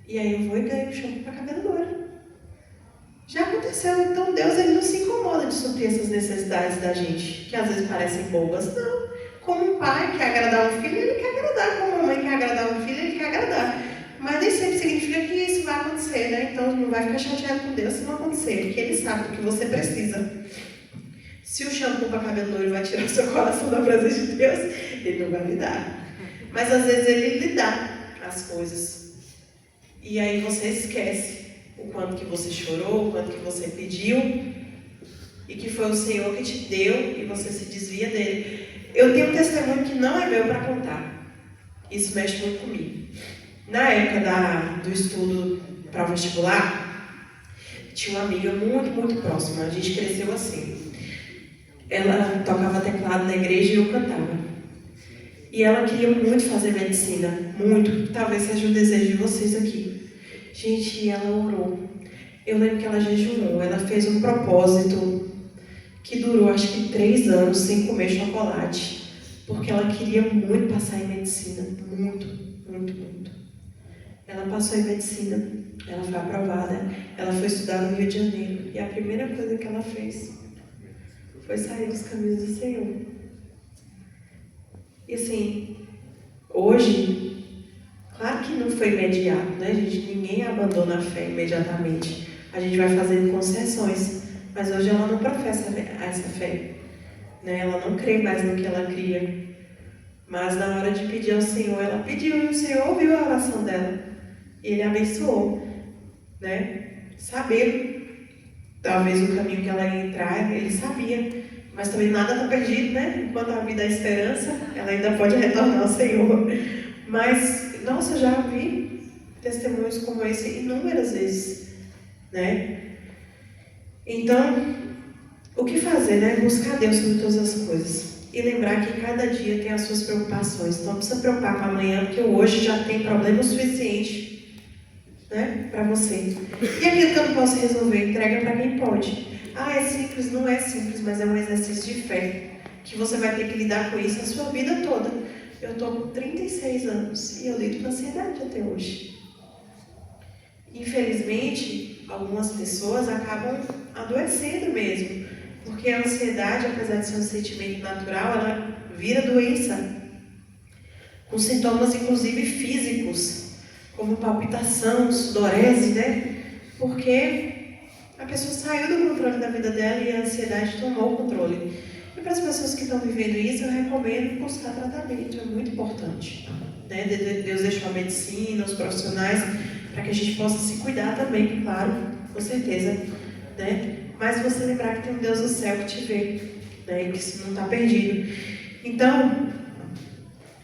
E aí eu vou e ganho um shampoo para cabelo loiro. Já aconteceu, então Deus ele não se incomoda de suprir essas necessidades da gente, que às vezes parecem bobas, não. Como um pai quer agradar um filho, ele quer agradar. Como uma mãe quer agradar um filho, ele quer agradar. Mas nem sempre significa que isso vai acontecer, né? Então não vai ficar chateado com Deus se não acontecer, porque Ele sabe do que você precisa. Se o shampoo para cabelo loiro vai tirar o seu coração da presença de Deus, Ele não vai lhe dar. Mas às vezes Ele lhe dá as coisas. E aí você esquece o quanto que você chorou, o quanto que você pediu, e que foi o Senhor que te deu, e você se desvia dele. Eu tenho um testemunho que não é meu para contar. Isso mexe muito comigo. Na época do estudo para o vestibular, tinha uma amiga muito próxima. A gente cresceu assim. Ela tocava teclado na igreja e eu cantava. E ela queria muito fazer medicina. Muito. Talvez seja o desejo de vocês aqui. Gente, ela orou. Eu lembro que ela jejuou. Ela fez um propósito que durou acho que 3 anos sem comer chocolate. Porque ela queria muito passar em medicina. Muito. Ela passou em medicina. Ela foi aprovada. Ela foi estudar no Rio de Janeiro. E a primeira coisa que ela fez foi sair dos caminhos do Senhor. E assim, hoje, claro que não foi imediato, né, gente? Ninguém abandona a fé imediatamente. A gente vai fazendo concessões. Mas hoje ela não professa essa fé. Né? Ela não crê mais no que ela cria. Mas na hora de pedir ao Senhor, ela pediu e o Senhor ouviu a oração dela. E Ele abençoou. Né? Saber, talvez o caminho que ela ia entrar, Ele sabia. Mas também nada está perdido, né? Enquanto a vida é esperança, ela ainda pode retornar ao Senhor. Mas, nossa, eu já vi testemunhos como esse inúmeras vezes. Né? Então, o que fazer, né? Buscar Deus sobre todas as coisas. E lembrar que cada dia tem as suas preocupações. Então, não precisa preocupar com amanhã, porque hoje já tem problema suficiente, né? Para você. E aquilo que eu não posso resolver, entrega para quem pode. Ah, é simples? Não é simples, mas é um exercício de fé. Que você vai ter que lidar com isso a sua vida toda. Eu estou com 36 anos e eu lido com ansiedade até hoje. Infelizmente, algumas pessoas acabam adoecendo mesmo. Porque a ansiedade, apesar de ser um sentimento natural, ela vira doença. Com sintomas, inclusive, físicos. Como palpitação, sudorese, né? Porque a pessoa saiu do controle da vida dela e a ansiedade tomou o controle. E para as pessoas que estão vivendo isso, eu recomendo buscar tratamento. É muito importante. Né? Deus deixou a medicina, os profissionais, para que a gente possa se cuidar também, claro, com certeza. Né? Mas você lembrar que tem um Deus do céu que te vê, né? E que isso não está perdido. Então,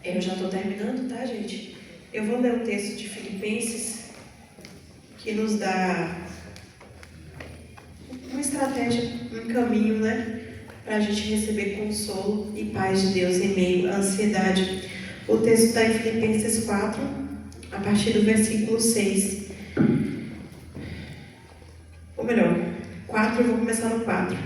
eu já estou terminando, tá, gente? Eu vou ler o texto de Filipenses, que nos dá uma estratégia, um caminho, né? Para a gente receber consolo e paz de Deus em meio à ansiedade. O texto está em Filipenses 4, a partir do versículo 6. Ou melhor, 4, eu vou começar no 4.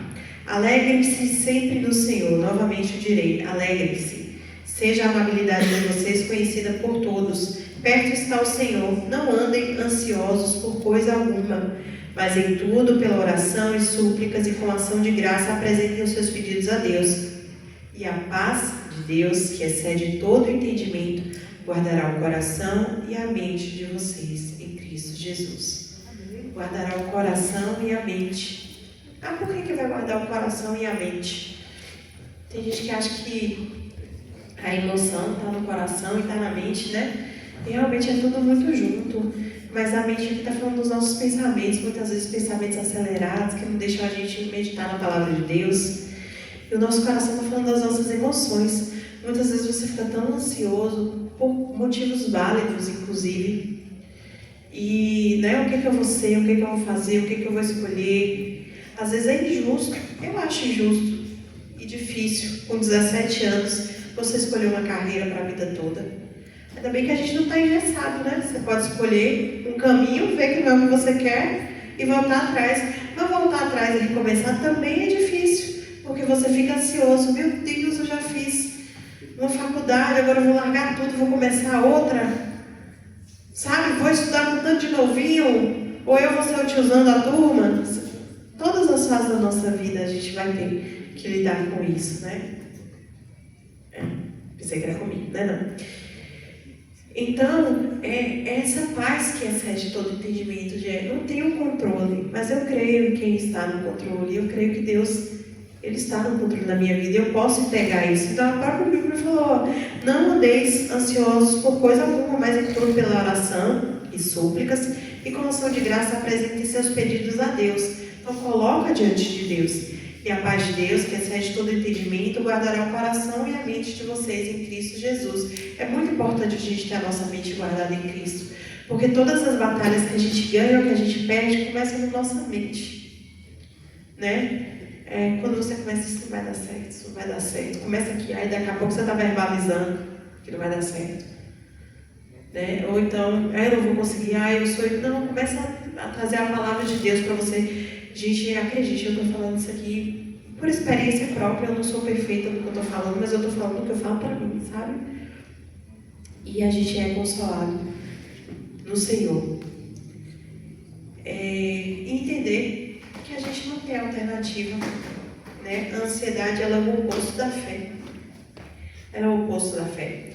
Alegrem-se sempre no Senhor. Novamente eu direi, alegrem-se. Seja a amabilidade de vocês conhecida por todos. Perto está o Senhor. Não andem ansiosos por coisa alguma, mas em tudo, pela oração e súplicas e com ação de graça, apresentem os seus pedidos a Deus. E a paz de Deus, que excede todo entendimento, guardará o coração e a mente de vocês em Cristo Jesus. Guardará o coração e a mente. Ah, por que vai guardar o coração e a mente? Tem gente que acha que a emoção está no coração e está na mente, né? E realmente é tudo muito junto. Mas a mente aqui está falando dos nossos pensamentos, muitas vezes pensamentos acelerados, que não deixam a gente meditar na palavra de Deus. E o nosso coração está falando das nossas emoções. Muitas vezes você fica tão ansioso, por motivos válidos, inclusive. E, né, o que eu vou ser, o que eu vou fazer, o que eu vou escolher. Às vezes é injusto, eu acho injusto e difícil, com 17 anos, você escolher uma carreira para a vida toda. Ainda bem que a gente não está engessado, né? Você pode escolher um caminho, ver que não é o que você quer e voltar atrás. Mas voltar atrás e recomeçar também é difícil, porque você fica ansioso. Meu Deus, eu já fiz uma faculdade, agora eu vou largar tudo, vou começar outra. Sabe, vou estudar com tanto de novinho, ou eu vou ser o tiozão da turma. Todas as fases da nossa vida a gente vai ter que lidar com isso, né? Pensei que era comigo, né? Não. Então, é essa paz que excede todo entendimento de eu não tenho controle, mas eu creio em quem está no controle. Eu creio que Deus, Ele está no controle da minha vida. Eu posso pegar isso. Então, a própria Bíblia falou, não andeis ansiosos por coisa alguma, mas em tudo pela oração e súplicas, e com ação de graça apresentem seus pedidos a Deus. Então, coloca diante de Deus. E a paz de Deus, que excede todo entendimento, guardará o coração e a mente de vocês em Cristo Jesus. É muito importante a gente ter a nossa mente guardada em Cristo, porque todas as batalhas que a gente ganha ou que a gente perde começam na nossa mente, né? Quando você começa, isso não vai dar certo, isso não vai dar certo. Começa aqui, aí daqui a pouco você está verbalizando que não vai dar certo, né? Ou então, eu não vou conseguir, eu sou... Não, começa a trazer a palavra de Deus para você. Gente, acredite, eu estou falando isso aqui por experiência própria. Eu não sou perfeita no que eu estou falando, mas eu estou falando o que eu falo para mim, sabe? E a gente é consolado no Senhor. E entender que a gente não tem alternativa, né? A ansiedade, ela é o oposto da fé. Ela é o oposto da fé.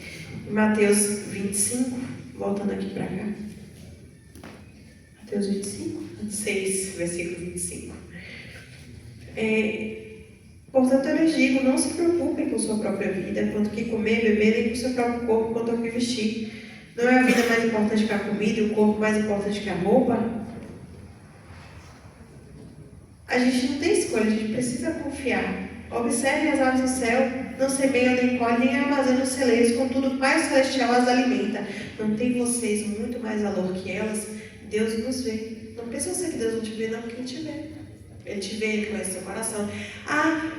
Em Mateus 25, voltando aqui para cá. Mateus 25, 6, versículo 25. Portanto, eu lhes digo, não se preocupem com sua própria vida, quanto que comer, beber, nem com seu próprio corpo, quanto ao que vestir. Não é a vida mais importante que a comida e o corpo mais importante que a roupa? A gente não tem escolha, a gente precisa confiar. Observem as aves do céu, não semeiam, nem colhem, nem armazenam os celeiros, contudo o Pai Celestial as alimenta. Não tem vocês muito mais valor que elas? Deus nos vê. Não pensa você que Deus não te vê, não, porque Ele te vê. Ele te vê, Ele conhece seu coração.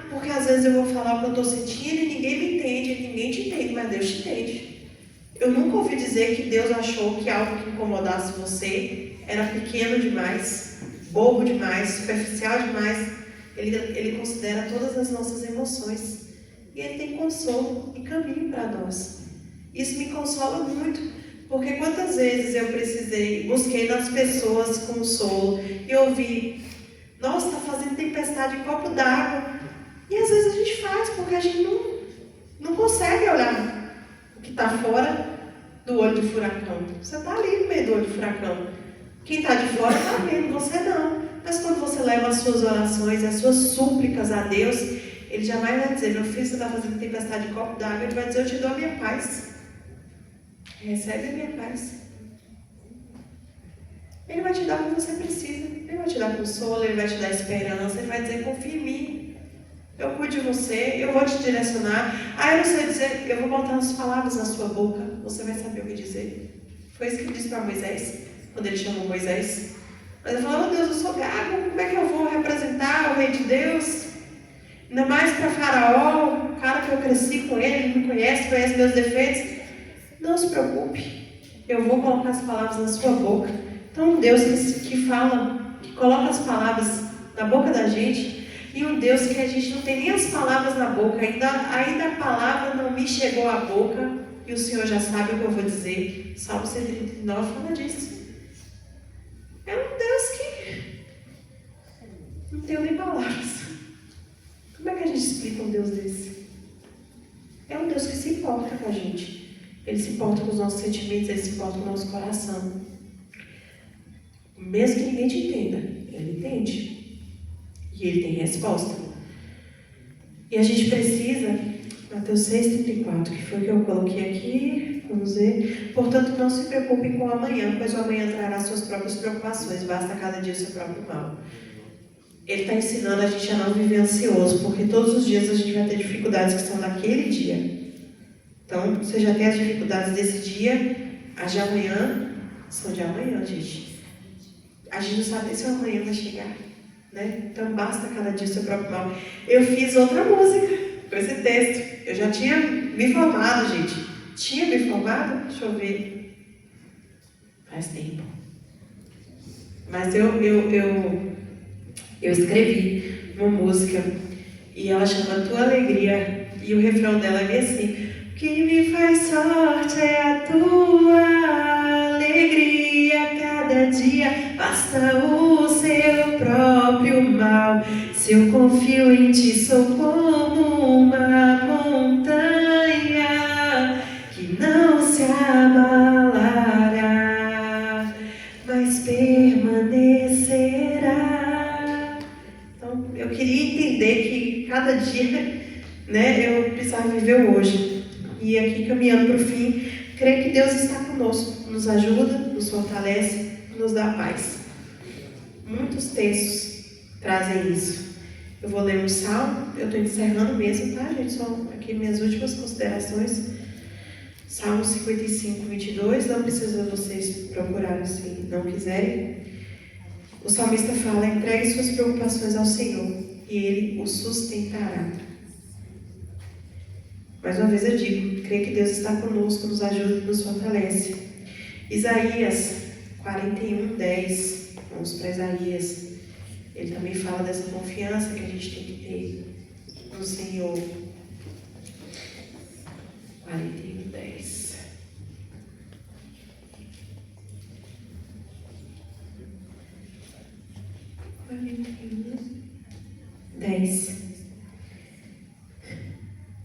Porque às vezes eu vou falar o que eu estou sentindo e ninguém me entende, ninguém te entende, mas Deus te entende. Eu nunca ouvi dizer que Deus achou que algo que incomodasse você era pequeno demais, bobo demais, superficial demais. Ele considera todas as nossas emoções. E Ele tem consolo e caminho para nós. Isso me consola muito. Porque quantas vezes eu busquei nas pessoas consolo e ouvi, nossa, está fazendo tempestade em copo d'água. E às vezes a gente faz, porque a gente não consegue olhar o que está fora do olho do furacão. Você está ali no meio do olho do furacão. Quem está de fora está vendo, você não. Mas quando você leva as suas orações, as suas súplicas a Deus, Ele jamais vai dizer, meu filho, você está fazendo tempestade em copo d'água. Ele vai dizer, eu te dou a minha paz. Recebe a minha paz. Ele vai te dar o que você precisa. Ele vai te dar consolo, Ele vai te dar esperança. Ele vai dizer, confia em mim. Eu cuido de você, eu vou te direcionar. Eu não sei dizer, eu vou botar as palavras na sua boca. Você vai saber o que dizer. Foi isso que Ele disse para Moisés, quando Ele chamou Moisés. Mas ele falou, Deus, eu sou gago, como é que eu vou representar o Rei de Deus? Ainda mais para Faraó, o cara que eu cresci com ele me conhece meus defeitos. Não se preocupe, eu vou colocar as palavras na sua boca. Então, um Deus que fala, que coloca as palavras na boca da gente, e um Deus que a gente não tem nem as palavras na boca, ainda a palavra não me chegou à boca, e o Senhor já sabe o que eu vou dizer. Salmo 139 fala disso. É um Deus que não tem nem palavras. Como é que a gente explica um Deus desse? É um Deus que se importa com a gente. Ele se importa com os nossos sentimentos, Ele se importa com o nosso coração. Mesmo que ninguém te entenda, Ele entende. E Ele tem resposta. E a gente precisa, Mateus 6,34, que foi o que eu coloquei aqui, vamos ver. Portanto, não se preocupem com o amanhã, pois o amanhã trará suas próprias preocupações, basta cada dia o seu próprio mal. Ele está ensinando a gente a não viver ansioso, porque todos os dias a gente vai ter dificuldades que são daquele dia. Então, você já tem as dificuldades desse dia, as de amanhã são de amanhã, gente. A gente não sabe se o amanhã vai chegar, né? Então, basta cada dia o seu próprio mal. Eu fiz outra música com esse texto. Eu já tinha me formado, gente. Tinha me formado? Deixa eu ver. Faz tempo. Mas eu escrevi uma música e ela chama Tua Alegria, e o refrão dela é bem assim: o que me faz sorte é a tua alegria, cada dia basta o seu próprio mal. Se eu confio em ti, sou como uma montanha que não se abalará, mas permanecerá. Então, eu queria entender que cada dia, né, eu precisava viver o hoje. E aqui, caminhando para o fim, creio que Deus está conosco, nos ajuda, nos fortalece, nos dá paz. Muitos textos trazem isso. Eu vou ler um salmo, eu estou encerrando mesmo, tá, gente? Só aqui minhas últimas considerações. Salmo 55, 22, não precisa vocês procurarem se não quiserem. O salmista fala: entregue suas preocupações ao Senhor e Ele o sustentará. Mais uma vez eu digo, creio que Deus está conosco, nos ajuda e nos fortalece. Isaías 41, 10. Vamos para Isaías. Ele também fala dessa confiança que a gente tem que ter no Senhor. 41, 10.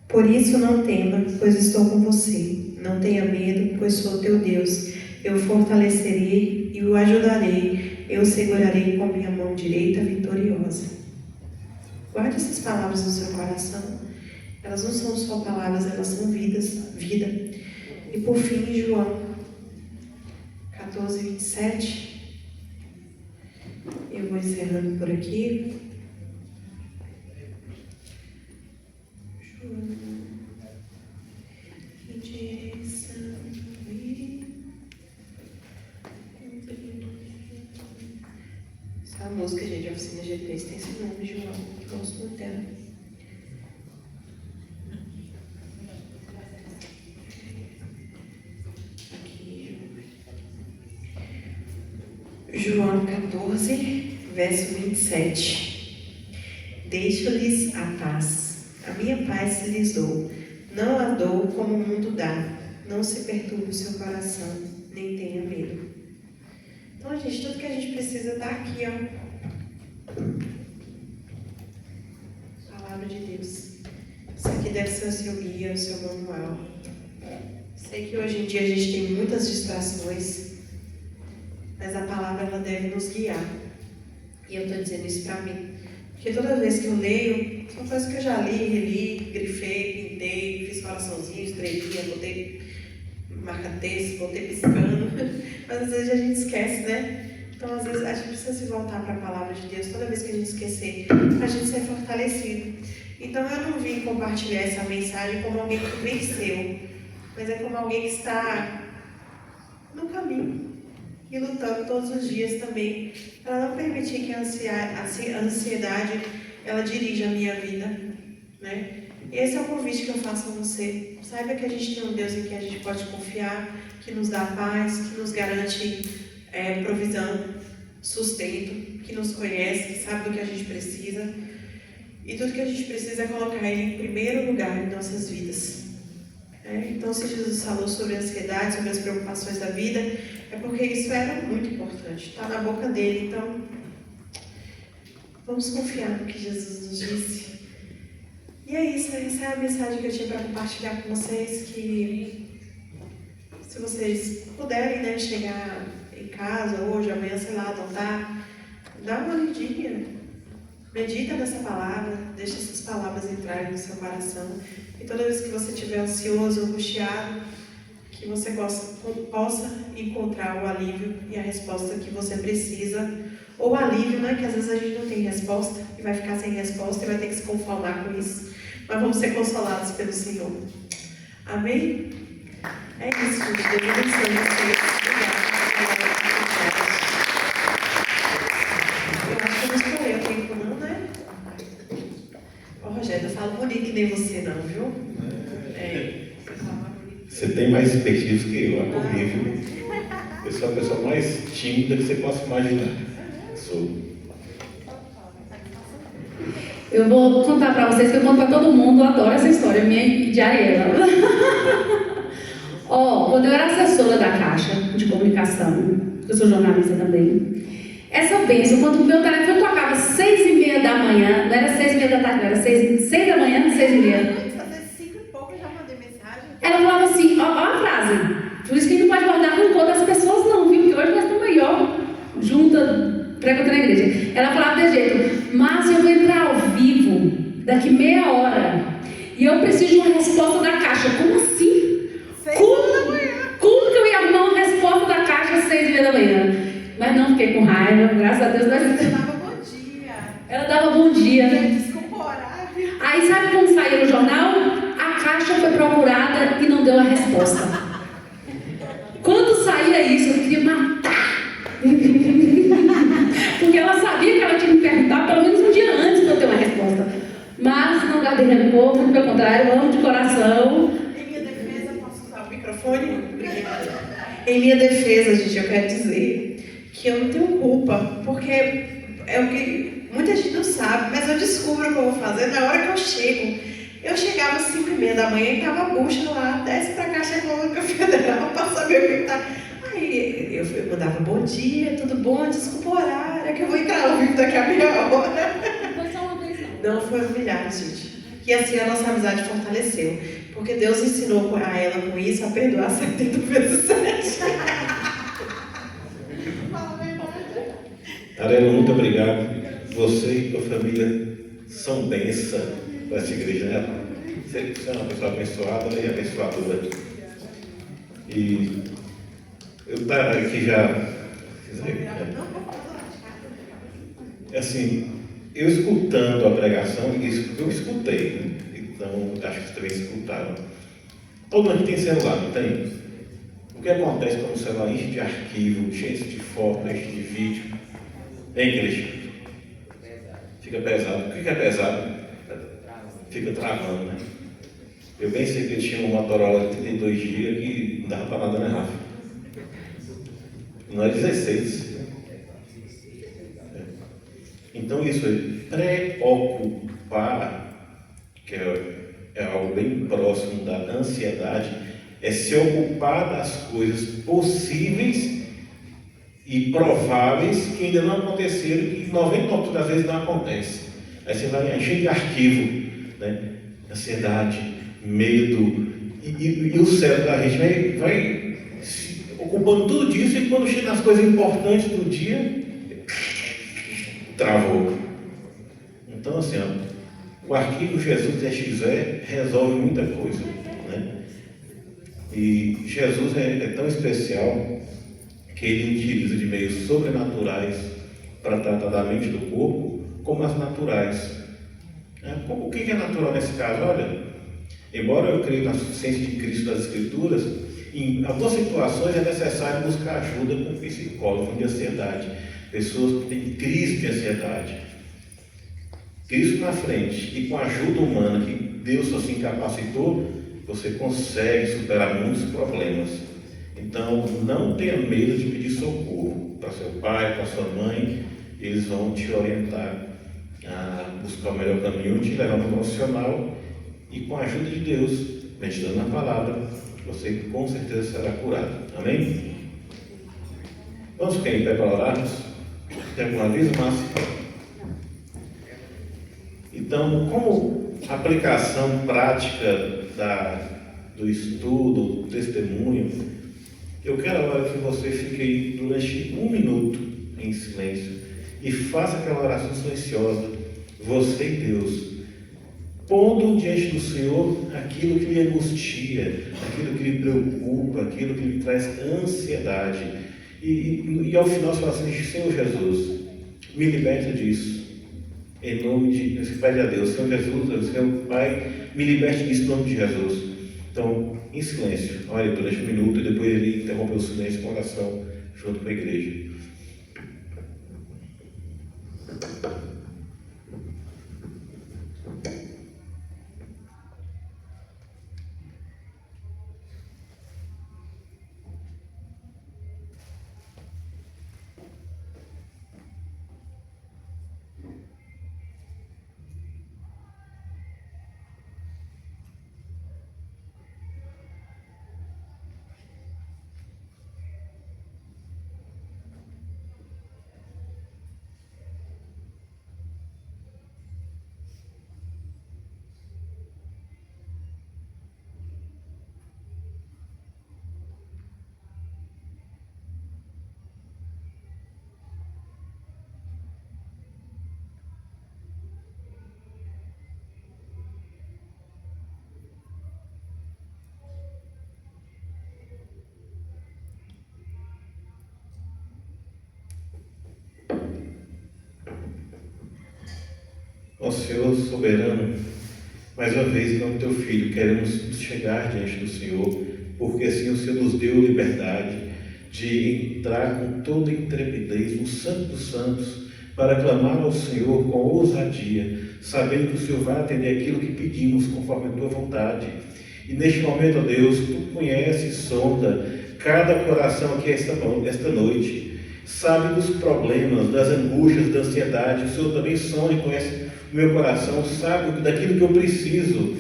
Por isso não tema, pois estou com você. Não tenha medo, pois sou teu Deus. Eu o fortalecerei e o ajudarei. Eu o segurarei com minha mão direita vitoriosa. Guarde essas palavras no seu coração. Elas não são só palavras, elas são vida. E por fim, João 14, 27. Eu vou encerrando por aqui. João, que direção ir? Essa música, gente, a Oficina G3 tem esse nome, João. Gosto muito dela. João 14, verso 27. Deixo-lhes a paz, a minha paz lhes dou. Não a dou como o mundo dá. Não se perturbe o seu coração, nem tenha medo. Então, gente, tudo que a gente precisa está aqui, ó. Palavra de Deus. Isso aqui deve ser o seu guia, o seu manual. Sei que hoje em dia a gente tem muitas distrações, mas a palavra ela deve nos guiar. E eu estou dizendo isso para mim. Porque toda vez que eu leio, são coisas que eu já li, reli, grifei, pintei, fiz coraçãozinho, escrevia, botei marca-texto, botei piscando. Mas às vezes a gente esquece, né? Então às vezes a gente precisa se voltar para a palavra de Deus. Toda vez que a gente esquecer, a gente ser fortalecido. Então eu não vim compartilhar essa mensagem como alguém que venceu, mas é como alguém que está no caminho e lutando todos os dias também, para não permitir que a ansiedade ela dirija a minha vida, né? E esse é o convite que eu faço a você. Saiba que a gente tem um Deus em que a gente pode confiar, que nos dá paz, que nos garante provisão, sustento, que nos conhece, que sabe do que a gente precisa. E tudo que a gente precisa é colocar Ele em primeiro lugar em nossas vidas. Então, se Jesus falou sobre a ansiedade, sobre as preocupações da vida, é porque isso era muito importante, está na boca dele. Então, vamos confiar no que Jesus nos disse. E é isso, essa é a mensagem que eu tinha para compartilhar com vocês, que se vocês puderem, né, chegar em casa hoje, amanhã, sei lá, adotar, dá uma lidinha, medita nessa palavra, deixa essas palavras entrarem no seu coração. E toda vez que você estiver ansioso, angustiado, que você possa encontrar o alívio e a resposta que você precisa. Ou alívio, né? Que às vezes a gente não tem resposta e vai ficar sem resposta e vai ter que se conformar com isso. Mas vamos ser consolados pelo Senhor. Amém? É isso, gente. Deus abençoe vocês. Obrigada. Eu acho que eu não estourei o tempo, não, né? Ô, Rogério, eu falo bonito que nem você, não, viu? Você tem mais expertise que eu, é horrível. Eu sou a pessoa mais tímida que você possa imaginar. Sou. Eu vou contar para vocês, que eu conto para todo mundo, eu adoro essa história minha e de Ariela. Quando eu era assessora da Caixa de Comunicação, eu sou jornalista também, essa bênção, quando o meu telefone tocava 6h30 da manhã, não era 6h30 da tarde, não era 6 da manhã, 6h30. Fazer 5 e pouco eu já mandei mensagem. Ela falava assim, ó a frase, por isso que a gente não pode guardar rancor das pessoas não, viu? Porque hoje nós estamos aí, junta, pregando na igreja. Ela falava desse jeito, mas eu vou entrar ao vivo daqui meia hora e eu preciso de uma resposta da Caixa. Como assim? Como que eu ia arrumar uma resposta da Caixa às 6h30 da manhã? Mas não fiquei com raiva, graças a Deus. Você dava bom dia. Ela dava bom dia. Desculpa o horário. Aí sabe como saiu no jornal? A Caixa foi procurada e não deu a resposta. Quando saía isso, eu queria matar. Porque ela sabia que ela tinha que me perguntar pelo menos um dia antes para eu ter uma resposta. Mas não guardei rancor, muito pelo contrário, eu amo de coração. Em minha defesa, posso usar o microfone? Em minha defesa, gente, eu quero dizer que eu não tenho culpa, porque é o que muita gente não sabe, mas eu descubro o que eu vou fazer na hora que eu chego. Eu chegava às 5h30 da manhã e estava a bucha lá, desce para a Caixa Econômica Federal para saber o que está. Aí eu mandava bom dia, tudo bom, desculpa o horário, é que eu vou entrar ao vivo daqui a meia hora. Não foi só uma vez, não. Não, foi humilhado, gente. E assim a nossa amizade fortaleceu. Porque Deus ensinou a ela com isso a perdoar 70 vezes 7. Fala a verdade. Ariela, muito obrigado. Você e sua família são bênção para essa igreja, né? Você é uma pessoa abençoada e abençoadora. E eu estava aqui já. Assim, eu escutando a pregação, isso eu escutei, né? Então acho que vocês também escutaram. Todo mundo tem celular, não tem? O que acontece quando o celular enche de arquivo, enche de foto, enche de vídeo? Hein, Cristian? Fica pesado. O que é pesado? Fica travando, né? Eu bem sei que eu tinha um Motorola de 32 GB que não dava para nada, né, Rafa? Não é 16. Então isso é preocupar, que é algo bem próximo da ansiedade, é se ocupar das coisas possíveis e prováveis que ainda não aconteceram e que 99% das vezes não acontece. Aí você vai encher de arquivo, né? Ansiedade, medo, e o cérebro da gente vai se ocupando tudo disso, e quando chega nas coisas importantes do dia, travou. Então assim, o arquivo Jesus EXE resolve muita coisa, né? E Jesus é tão especial que ele utiliza de meios sobrenaturais para tratar da mente do corpo, como as naturais. O que é natural nesse caso? Olha, embora eu creia na suficiência de Cristo das Escrituras, em algumas situações é necessário buscar ajuda com psicólogo de ansiedade, pessoas que têm crise de ansiedade. Cristo na frente e com a ajuda humana que Deus assim capacitou, você consegue superar muitos problemas. Então, não tenha medo de pedir socorro para seu pai, para sua mãe. Eles vão te orientar a buscar o melhor caminho, te levar para um profissional, e com a ajuda de Deus, meditando na palavra, você com certeza será curado. Amém? Vamos ficar em pé para orarmos? Tem algum aviso, Márcio? Então, como aplicação prática do estudo, do testemunho, eu quero agora que você fique aí durante 1 minuto em silêncio e faça aquela oração silenciosa, você e Deus, pondo diante do Senhor aquilo que lhe angustia, aquilo que lhe preocupa, aquilo que lhe traz ansiedade. E ao final você fala assim: Senhor Jesus, me liberta disso. Em nome de Deus, você pede a Deus: Senhor Jesus, Senhor Pai, me liberte disso em nome de Jesus. Então, em silêncio, olha durante 1 minuto, e depois ele interrompeu o silêncio com oração junto com a igreja. Ó Senhor soberano, mais uma vez, em nome do Teu Filho, queremos chegar diante do Senhor, porque assim o Senhor nos deu liberdade de entrar com toda intrepidez no Santo dos Santos, para clamar ao Senhor com ousadia, sabendo que o Senhor vai atender aquilo que pedimos, conforme a Tua vontade. E neste momento, ó Deus, Tu conheces, sonda cada coração aqui esta noite, sabe dos problemas, das angústias, da ansiedade. O Senhor também sonda e conhece o meu coração, sabe daquilo que eu preciso.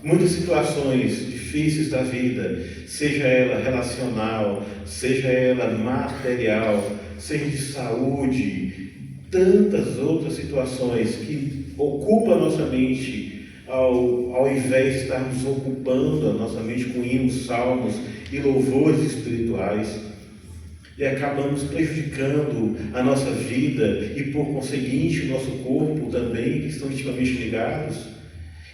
Muitas situações difíceis da vida, seja ela relacional, seja ela material, seja de saúde, tantas outras situações que ocupam a nossa mente, ao invés de estarmos ocupando a nossa mente com hinos, salmos e louvores espirituais, e acabamos prejudicando a nossa vida e, por conseguinte, o nosso corpo também, que estão intimamente ligados.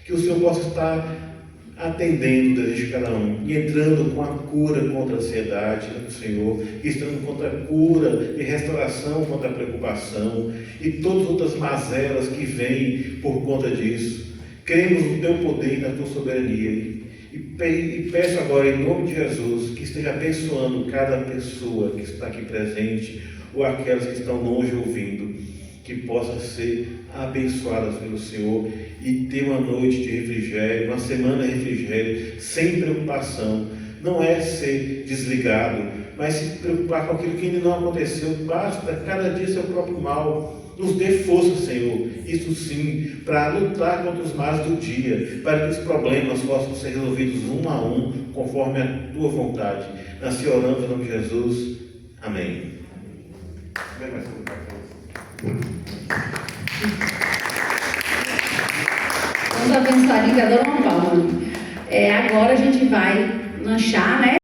Que o Senhor possa estar atendendo o desejo de cada um e entrando com a cura contra a ansiedade do Senhor, estando contra a cura e restauração contra a preocupação e todas as outras mazelas que vêm por conta disso. Cremos no Teu poder e na Tua soberania e peço agora, em nome de Jesus, que esteja abençoando cada pessoa que está aqui presente ou aquelas que estão longe ouvindo, que possa ser abençoadas pelo Senhor e ter uma noite de refrigério, uma semana de refrigério, sem preocupação. Não é ser desligado, mas se preocupar com aquilo que ainda não aconteceu. Basta cada dia seu próprio mal. Nos dê força, Senhor, isso sim, para lutar contra os males do dia, para que os problemas possam ser resolvidos um a um, conforme a Tua vontade. Assim oramos em nome de Jesus. Amém. Vamos abençoar a Lídia, dá uma palma. Agora a gente vai lanchar, né?